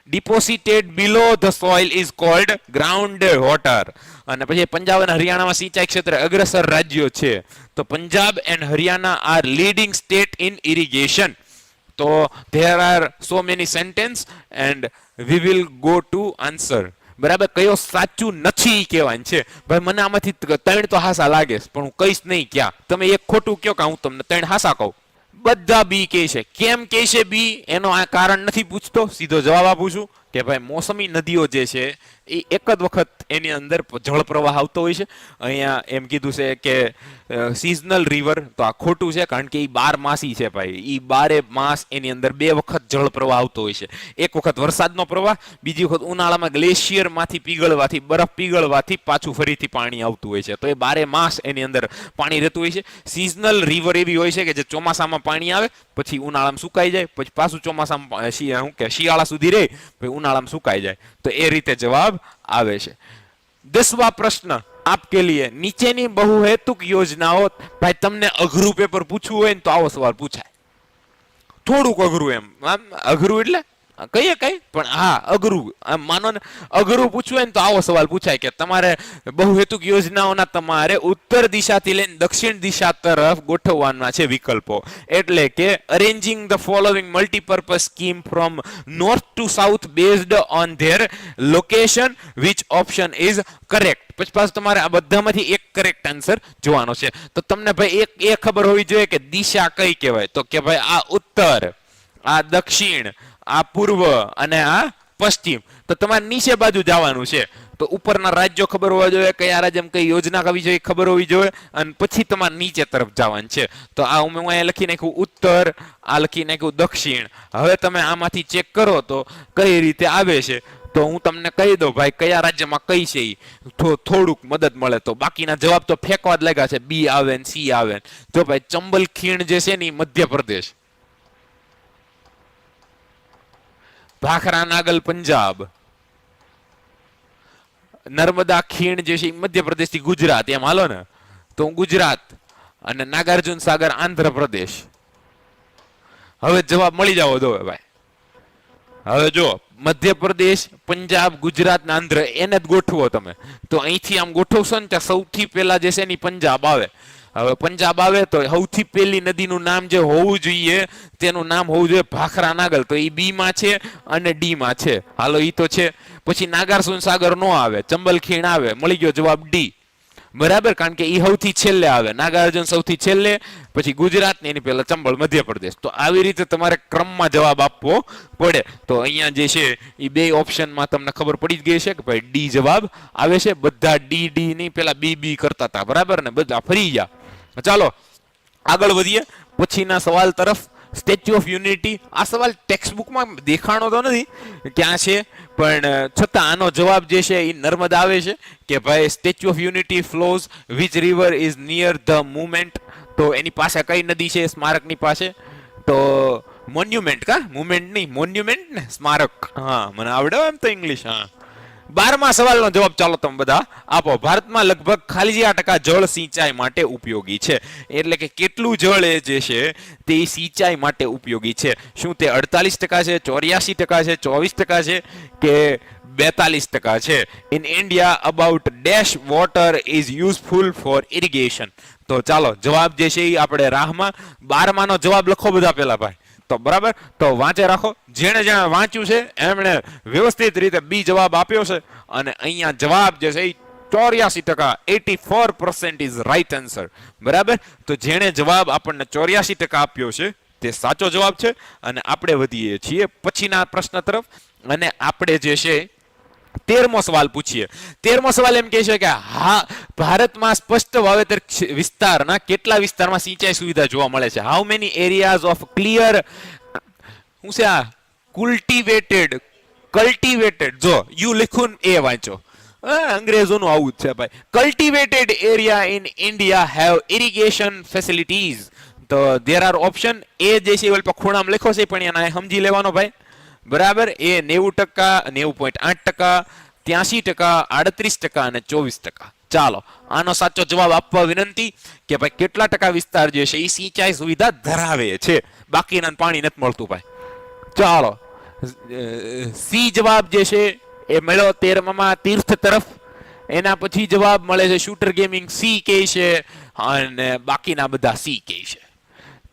deposited below the soil is called ground water. અને પછી પંજાબ અને હરિયાણામાં સિંચાઈ ક્ષેત્રે અગ્રસર રાજ્યો છે. તો Punjab and Haryana are leading state in irrigation. તો there are so many sentence and we will go to answer. બરાબર, કયો સાચું નથી કહેવાનું છે ભાઈ. મને આમાંથી 3 તો હાસા લાગે છે, પણ હું કહીશ નહીં ક્યાં. તમે એક ખોટું કયો કે હું તમને 3 હાસા કહું. બધા બી કહે છે. કેમ કહે છે બી? એનો આ કારણ નથી પૂછતો, સીધો જવાબ આપું છું કે ભાઈ મોસમી નદીઓ જે છે એ એક જ વખત એની અંદર જળ પ્રવાહ આવતો હોય છે. અહીંયા એમ કીધું છે કે સિઝનલ રિવર, તો આ ખોટું છે કારણ કે એ 12 માસી છે ભાઈ. એ 12 માસ એની અંદર 2 વખત જળ પ્રવાહ આવતો હોય છે. એક વખત વરસાદનો પ્રવાહ, બીજી વખત ઉનાળામાં ગ્લેશિયર માંથી પીગળવાથી, બરફ પીગળવાથી પાછું ફરીથી પાણી આવતું હોય છે. તો એ 12 માસ એની અંદર પાણી રહેતું હોય છે. સિઝનલ રિવર એવી હોય છે કે જે ચોમાસામાં પાણી આવે, પછી ઉનાળામાં સુકાઈ જાય, પછી પાછું ચોમાસામાં શિયાળા સુધી રહે, પછી ઉનાળામાં સુકાઈ જાય. તો એ રીતે જવાબ આવે છે. 10વાं પ્રશ્ન आपके लिए. નીચેની બહુહેતુક યોજનાઓ, ભાઈ તમને અઘરું પેપર પૂછવું હોય ને તો આવો સવાલ પૂછાય. થોડુંક અઘરું, એમ અઘરું એટલે કઈ પણ હા અઘરું, માનો ને અઘરું પૂછવું હોય ને તો આવો સવાલ પૂછાય કે તમારે બહુહેતુક યોજનાઓના તમારે ઉત્તર દિશાથી લઈને દક્ષિણ દિશા તરફ ગોઠવવાના છે વિકલ્પો. એટલે કે arranging the following multipurpose scheme from north to south based on their location, which option is correct. પછી પાછું તમારે આ બધામાંથી એક કરેક્ટ આન્સર જોવાનો છે. તો તમને ભાઈ એક એ ખબર હોવી જોઈએ કે દિશા કઈ કહેવાય. તો કે ભાઈ આ ઉત્તર, આ દક્ષિણ, આ પૂર્વ અને આ પશ્ચિમ. તો તમારે નીચે બાજુ જવાનું છે. તો ઉપરના રાજ્યો ખબર હોવા જોઈએ, કયા રાજ્યમાં કઈ યોજના કરવી જોઈએ ખબર હોવી જોઈએ, અને પછી તમારે નીચે તરફ જવાનું છે. તો આ હું અહીંયા લખી નાખ્યું ઉત્તર, આ લખી નાખ્યું દક્ષિણ. હવે તમે આમાંથી ચેક કરો તો કઈ રીતે આવે છે. તો હું તમને કહી દઉં ભાઈ કયા રાજ્યમાં કઈ છે, થોડુંક મદદ મળે. તો બાકીના જવાબ તો ફેંકવા જ લાગ્યા છે. બી આવે ને સી આવે. જો ભાઈ ચંબલ ખીણ જે છે ને મધ્યપ્રદેશ, ભાખરા નાગલ પંજાબ, નર્મદા ખીણ જે છે મધ્યપ્રદેશ થી ગુજરાત, એમ હાલો ને. તો હું ગુજરાત, અને નાગાર્જુન સાગર આંધ્રપ્રદેશ. હવે જવાબ મળી જાવ દો ભાઈ. હવે જો મધ્યપ્રદેશ, પંજાબ, ગુજરાત ને આંધ્ર એને જ ગોઠવો તમે. તો અહીંથી આમ ગોઠવશો ને ત્યાં સૌથી પહેલા જે છે ને પંજાબ આવે. હવે પંજાબ આવે તો સૌથી પહેલી નદીનું નામ જે હોવું જોઈએ તેનું નામ હોવું જોઈએ ભાખરા નાગલ. તો એ બી માં છે અને ડી માં છે. હાલો ઈ તો છે. પછી નાગાર્જુન સાગર નો આવે, ચંબલ ખીણ આવે, મળી ગયો જવાબ ડી. બરાબર, કારણ કે એ સૌથી છેલ્લે આવે, નાગાર્જુન સૌથી છેલ્લે, પછી ગુજરાત ને એની પહેલા ચંબળ મધ્યપ્રદેશ. તો આવી રીતે તમારે ક્રમમાં જવાબ આપવો પડે. તો અહીંયા જે છે એ બે ઓપ્શનમાં તમને ખબર પડી જ ગઈ છે કે ભાઈ ડી જવાબ આવે છે. બધા ડી ડી નહીં, પેલા બી બી કરતા હતા, બરાબર ને, બધા ફરી ગયા. ચાલો આગળ વધીએ પછીના સવાલ તરફ. સ્ટેચ્યુ ઓફ યુનિટી, આ સવાલ ટેક્સ્ટબુકમાં દેખાણો તો નથી ક્યાં છે, પણ છતાં આનો જવાબ જે છે એ નર્મદા આવે છે કે ભાઈ statue of unity flows which river is near the moment. તો એની પાસે કઈ નદી છે સ્મારકની પાસે? તો મોન્યુમેન્ટ. કા મુમેન્ટ નહીં, મોન્યુમેન્ટ ને સ્મારક. હા, મને આવડે એમ તો ઇંગ્લિશ. હા, 12મા સવાલનો જવાબ ચાલો તમે બધા આપો. ભારતમાં લગભગ ખાલી 8% જળ સિંચાઈ માટે ઉપયોગી છે. એટલે કે કેટલું જળ એ જે છે તે સિંચાઈ માટે ઉપયોગી છે? શું તે 48% છે, 84% છે, 24% છે કે 42% છે? In India about dash water is useful for irrigation. તો ચાલો જવાબ જે છે એ આપણે રાહમાં 12માનો જવાબ લખો બધા પેલા ભાઈ. તો બરાબર, તો વાંચે રાખો. જેણે જેણે વાંચ્યું છે એમણે વ્યવસ્થિત રીતે બી જવાબ આપ્યો છે. અને અહીંયા જવાબ જે છે એ 84%, 84% ઇઝ રાઈટ આન્સર. બરાબર, તો જેણે જવાબ આપણને 84% આપ્યો છે તે સાચો જવાબ છે. અને આપણે વધીએ છીએ પછીના પ્રશ્ન તરફ. અને આપણે જે છે 13મો સવાલ પૂછીએ. 13મો સવાલ એમ કહે છે કે હા, ભારતમાં સ્પષ્ટ વાવેતર વિસ્તારના કેટલા વિસ્તારમાં સિંચાઈ સુવિધા જોવા મળે છે? How many areas off clear, હું છે આ કલ્ટિવેટેડ, જો યુ લખું એ વાંચો, અંગ્રેજોનું આવું જ છે ભાઈ. Cultivated area in India have irrigation facilities. તો ધેર આર ઓપ્શન. એ જે છે એ ખૂણામાં લખ્યો છે પણ એને સમજી લેવાનો ભાઈ. બરાબર, એ 90%, 90.8%, 83%, 38% અને 24%. ચાલો આનો સાચો જવાબ આપવા વિનંતી કે ભાઈ કેટલા ટકા વિસ્તાર જે છે એ સિંચાઈ સુવિધા ધરાવે છે, બાકીના પાણી નથી મળતું ભાઈ. ચાલો સી જવાબ જે છે એ મળ્યો 13માં તીર્થ તરફ. એના પછી જવાબ મળે છે શૂટર ગેમિંગ, સી કહે છે, અને બાકીના બધા સી કહે છે.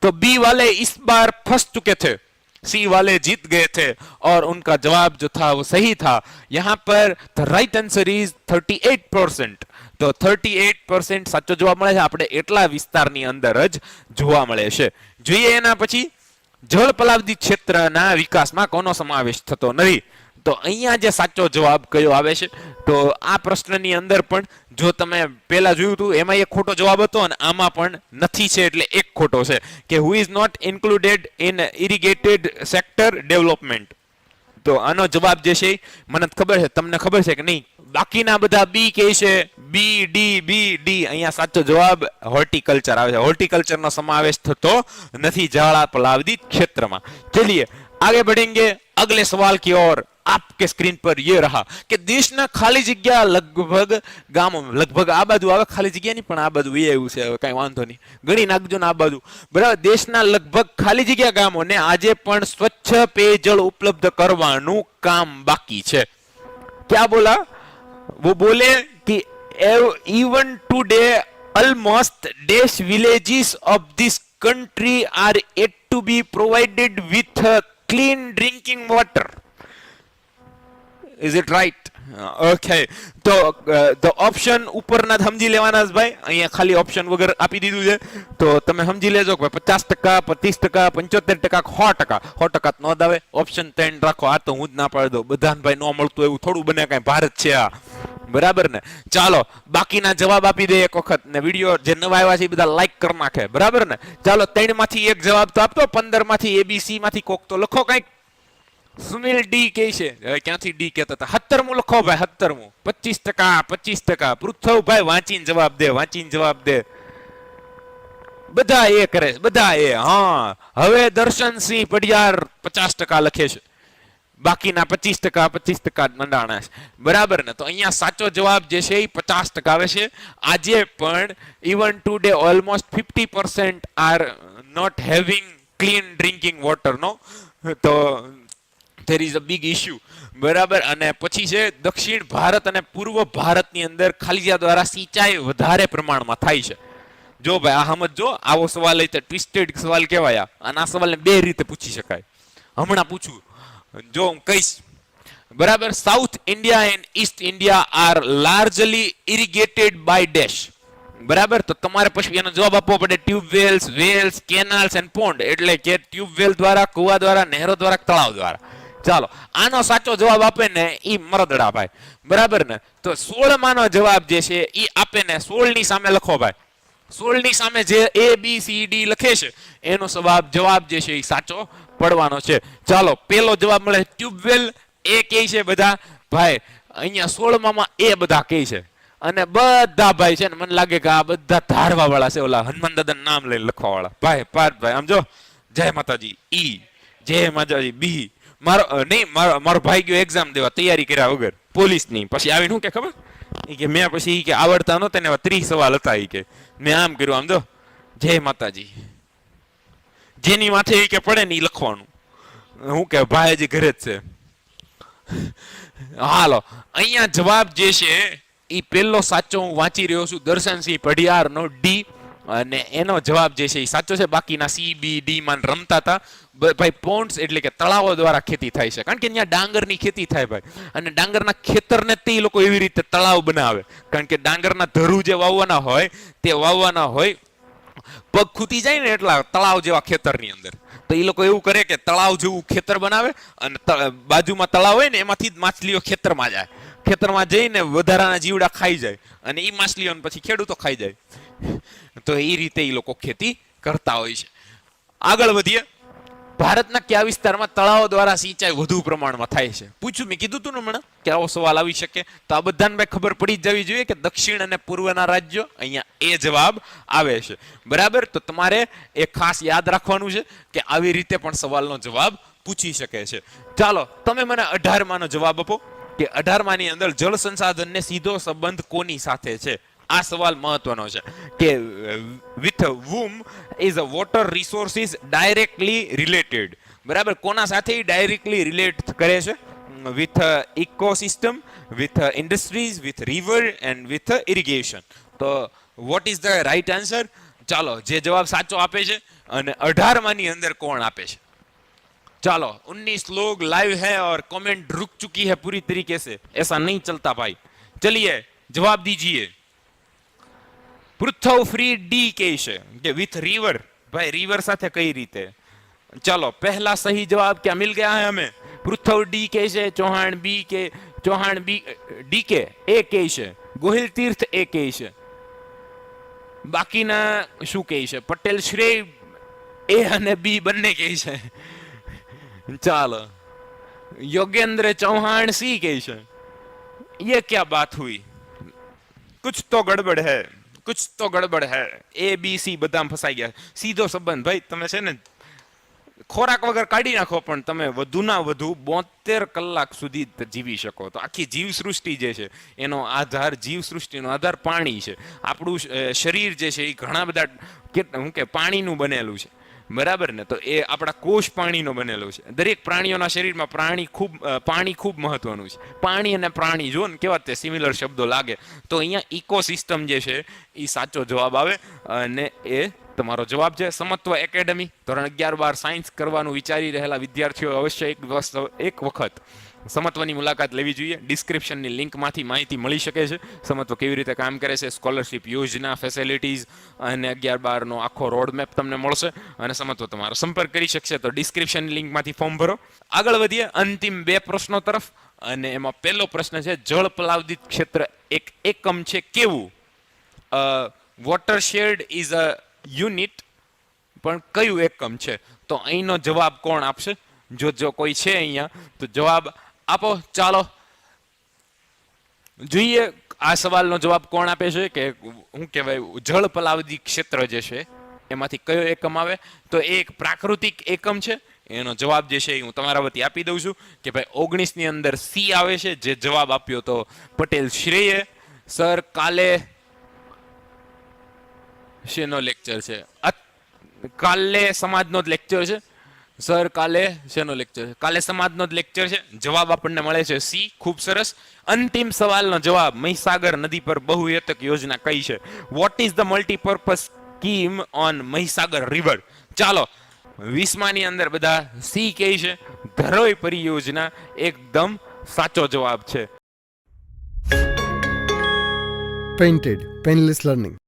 तो बी वाले इस बार फंस चुके थे, सी वाले जीत गए थे और उनका जवाब जो था वो सही था. यहाँ पर द राइट आंसर इज 38%. તો 38% સાચો જવાબ મળે છે. આપણે એટલા વિસ્તારની અંદર જ જોવા મળે છે. જોઈએ એના પછી જળ પલાવદી ક્ષેત્રના વિકાસમાં કોનો સમાવેશ થતો નથી. તો અહીંયા જે સાચો જવાબ કયો આવે છે, તો આ પ્રશ્નની અંદર પણ જો તમે પહેલા જોયું હતું એમાં એક ખોટો જવાબ હતો અને આમાં પણ નથી છે, એટલે એક ખોટો છે કે who is not included in irrigated sector development. તો આનો જવાબ જે છે મને ખબર છે, તમને ખબર છે કે નહીં? બાકીના બધા બી કહે છે, બી ડી બી ડી. અહીંયા સાચો જવાબ હોર્ટિકલ્ચર આવે છે. હોર્ટિકલ્ચરનો સમાવેશ થતો નથી ઝાડા પલાવદી क्षेत्रમાં. चलिए आगे बढ़ेंगे अगले सवाल की ओर. आपके स्क्रीन पर ये रहा कि देशના ખાલી જગ્યા લગભગ ગામો, લગભગ આ બાજુ આવે ખાલી જગ્યા નહીં, પણ આ બાજુ એવું છે, કઈ વાંધો નહીં, ગણી નાખજો ને આ બાજુ. બરાબર, દેશના લગભગ ખાલી જગ્યા ગામોને આજે પણ સ્વચ્છ પેયજળ ઉપલબ્ધ કરવાનું કામ બાકી છે. क्या बोला? वो बोले कि even today almost dash villages of this country are yet to be provided with clean drinking water. Is it right? Okay. તો the option ઉપરના સમજી લેવાના છે ભાઈ. અહીંયા ખાલી ઓપ્શન વગર આપી દીધું છે, તો તમે સમજી લેજો કે 50%, 25%, 75%, 100%. 100% નો આવે. ઓપ્શન 3 રાખો. આ તો હું જ ના પાડી દઉં. બધાને ભાઈ નો મળતું એવું થોડું બને, કઈ ભારત છે આ. બરાબર ને? ચાલો બાકીના જવાબ આપી દે એક વખત, ને વિડીયો જે નવા આવ્યા છે એ બધા લાઈક કરી નાખે. બરાબર ને? ચાલો 3 માંથી એક જવાબ તો આપતો. 15 માંથી ABC માંથી કોક તો લખો કઈક. સુનિલ ડી કે છે, ક્યાંથી ડી કહેતા હતા? 17મું લખો ભાઈ, 17મું. 25%, 25%. પૃથ્વ ભાઈ વાંચીને જવાબ દે, વાંચીને જવાબ દે. બધા એ કરે છે, બધા એ. હા, હવે દર્શનસિંહ પડિયાર 50% લખે છે, બાકીના 25%, 25% મંડાણા છે. બરાબર ને? તો અહીંયા સાચો જવાબ જે છે એ 50% આવે છે. આજે પણ even today almost 50% are not having clean drinking water. No, તો there is a big issue. બરાબર. અને પછી છે દક્ષિણ ભારત અને પૂર્વ ભારતની અંદર ખાલીજા દ્વારા સિંચાઈ વધારે પ્રમાણમાં થાય છે. જો ભાઈ આ સમજો, આવો સવાલ એટલે ટ્વિસ્ટેડ સવાલ કહેવાય. અને આ સવાલને બે રીતે પૂછી શકાય. હમણાં પૂછું, જો હું કહીશ. બરાબર. South India and East India are largely irrigated by dash. બરાબર, તો તમારે પછી એનો જવાબ આપવો પડે tubewells, wells, canals and pond, એટલે કે ટ્યુબવેલ દ્વારા, કુવા દ્વારા, નહેરો દ્વારા, તળાવ દ્વારા. ચાલો, આનો સાચો જવાબ આપે ને ઈ મરદડા ભાઈ, બરાબર ને. તો 16 માનો જવાબ જે છે ઈ આપે ને 16 ની સામે લખો ભાઈ. 16 ની સામે જે A B C D લખે છે એનો જવાબ જે છે એ સાચો પડવાનો છે. ચાલો, પેલો જવાબ મળે ટ્યુબવેલ. એ કહે છે બધા ભાઈ, અહીંયા 16 માં એ બધા કહે છે, અને બધા ભાઈ છે ને મને લાગે કે આ બધા ધારવા વાળા છે, ઓલા હનુમાન દાદા નામ લઈને લખવા વાળા ભાઈ. પાર્થભાઈ આમ જો, જય માતાજી ઈ, જય માતાજી બી. મારો ભાઈ ગયો એક્ઝામ દેવા તૈયારી કર્યા વગર પોલીસની, પછી આવીને શું કે ખબર ઈ કે મેં પછી ઈ કે આવડતા નહોતા ને 30 સવાલ હતા, ઈ કે મેં આમ કર્યું, આમ જો જય માતાજી, જેની માથે ઈ કે પડે ને ઈ લખવાનું. હું કે ભાઈ હજી ઘરે જ છે. હાલો, અહીંયા જવાબ જે છે ઈ પેલો સાચો હું વાંચી રહ્યો છું, દર્શનસિંહ પઢિયાર નો ડી, અને એનો જવાબ જે છે એ સાચો છે. બાકીના સી બી ડી માં રમતા હતા ભાઈ. પોન્ડ્સ એટલે કે તળાવો દ્વારા ખેતી થાય છે, કારણ કે ત્યાં ડાંગરની ખેતી થાય ભાઈ, અને ડાંગરના ખેતરને તે લોકો એવી રીતે તળાવ બનાવે, કારણ કે ડાંગરના ધરું જે વાવવાના હોય તે વાવવાના હોય, પગ ખૂટી જાય ને એટલા તળાવ જેવા ખેતરની અંદર, તો એ લોકો એવું કરે કે તળાવ જેવું ખેતર બનાવે, અને બાજુમાં તળાવ હોય ને એમાંથી જ માછલીઓ ખેતરમાં જાય, ખેતરમાં જઈને વધારાના જીવડા ખાઈ જાય, અને એ માછલીઓને પછી ખેડૂતો ખાઈ જાય. તો એ રીતે એ લોકો ખેતી કરતા હોય છે. આગળ વધીએ. ભારતના કયા વિસ્તારમાં તળાવો દ્વારા સિંચાઈ વધુ પ્રમાણમાં થાય છે? પૂછ્યું, મેં કીધું તું ને હમણાં કે આવો સવાલ આવી શકે, તો આ બધાને ભાઈ ખબર પડી જ જવી જોઈએ કે દક્ષિણ અને પૂર્વના રાજ્યો, અહીંયા એ જવાબ આવે છે, બરાબર. તો તમારે એ ખાસ યાદ રાખવાનું છે કે આવી રીતે પણ સવાલનો જવાબ પૂછી શકે છે. ચાલો, તમે મને 18 માનો જવાબ આપો કે 18 માની અંદર જળ સંસાધનને સીધો સંબંધ કોની સાથે છે? આ સવાલ મહત્વનો છે કે with whom is a water resources directly related, બરાબર. કોના સાથે ડાયરેક્ટલી રિલેટ કરે છે? With ecosystem, with industries, with river and with irrigation. તો what is the right answer? ચાલો, જે જવાબ સાચો આપે છે અને 18 માની અંદર કોણ આપે છે? चलो 19 लोग लाइव है और कमेंट रुक चुकी है पूरी तरीके से, ऐसा नहीं चलता भाई. चलिए जवाब दीजिए. पृथ्वी फ्री डी के છે विथ रिवर. भाई रिवर સાથે કઈ રીતે? चलो पहला सही जवाब क्या मिल गया है हमें? पृथ्वी डी के છે, ચૌહાણ બી કે, ચૌહાણ બી ડી કે એ કે છે, ગોહિલ તીર્થ એ કે છે, બાકીના શું કહે છે? પટેલ શ્રેય એ અને બી બંને કહે છે. ચાલો, योगेंद्र चौहान सी के છે. ये क्या बात हुई? कुछ तो गड़बड़ है, कुछ तो गड़बड़ है. ए बी સી બધા ફસાઈ ગયા. સીધો સંબંધ ભાઈ, તમે છે ને ખોરાક વગર કાઢી નાખો પણ તમે વધુના વધુ 72 કલાક સુધી જીવી શકો. તો આખી જીવ સૃષ્ટિ જે છે એનો આધાર, જીવ સૃષ્ટિનો આધાર પાણી છે. આપણું શરીર જે છે એ ઘણા બધા શું કે પાણીનું બનેલું છે, બરાબર ને. તો એ આપણા કોષ પાણીનો બનેલો છે. દરેક પ્રાણીઓના શરીરમાં પાણી ખૂબ મહત્વનું છે. પાણી અને પ્રાણી જો ને કેવા તે સિમિલર શબ્દો લાગે, તો અહીંયા ઇકોસિસ્ટમ જે છે એ સાચો જવાબ આવે, અને એ તમારો જવાબ છે. સમત્વ એકેડમી ધોરણ 11-12 સાયન્સ કરવાનું વિચારી રહેલા વિદ્યાર્થીઓ અવશ્ય એક વખત સમત્વની મુલાકાત લેવી જોઈએ. ડિસ્ક્રિપ્શનની લિંકમાંથી માહિતી મળી શકે છે. સમત્વ કેવી રીતે કામ કરે છે, સ્કોલરશિપ યોજના, ફેસિલિટીઝ અને 11-12નો આખો રોડમેપ તમને મળશે, અને સમત્વ તમારો સંપર્ક કરી શકશે. તો ડિસ્ક્રિપ્શનની લિંકમાંથી ફોર્મ ભરો. આગળ વધીએ અંતિમ 2 પ્રશ્નો તરફ, અને એમાં પહેલો પ્રશ્ન છે જળ પ્લાવિત ક્ષેત્ર એક એકમ છે કેવું? વોટરશેડ ઇઝ અ યુનિટ, પણ કયું એકમ છે? તો અહીંનો જવાબ કોણ આપશે? જો કોઈ છે અહીંયા તો જવાબ આપો. ચાલો જોઈએ આ સવાલનો જવાબ કોણ આપે છે, કે શું કહેવાય જળ પ્લાવિત ક્ષેત્ર જે છે એમાંથી કયો એકમ આવે? તો એ એક પ્રાકૃતિક એકમ છે. એનો જવાબ જે છે હું તમારા વતી આપી દઉં છું કે ભાઈ 19 ની અંદર સી આવે છે. જે જવાબ આપ્યો તો પટેલ શ્રેય. સર કાલે શેનો લેક્ચર છે? કાલે સમાજનો જ લેક્ચર છે. સર કાલે શેનો લેક્ચર છે? કાલે સમાજનો જ લેક્ચર છે. જવાબ આપણને મળે છે સી. ખૂબ સરસ. અંતિમ સવાલનો જવાબ મહીસાગર નદી પર બહુહેતુક યોજના કઈ છે? Vote is the multipurpose scheme on Mahisagar river? ચાલો 20 ની અંદર બધા સી કહે છે. ધરોઈ પરિયોજના એકદમ સાચો જવાબ છે. Painted Painless Learning.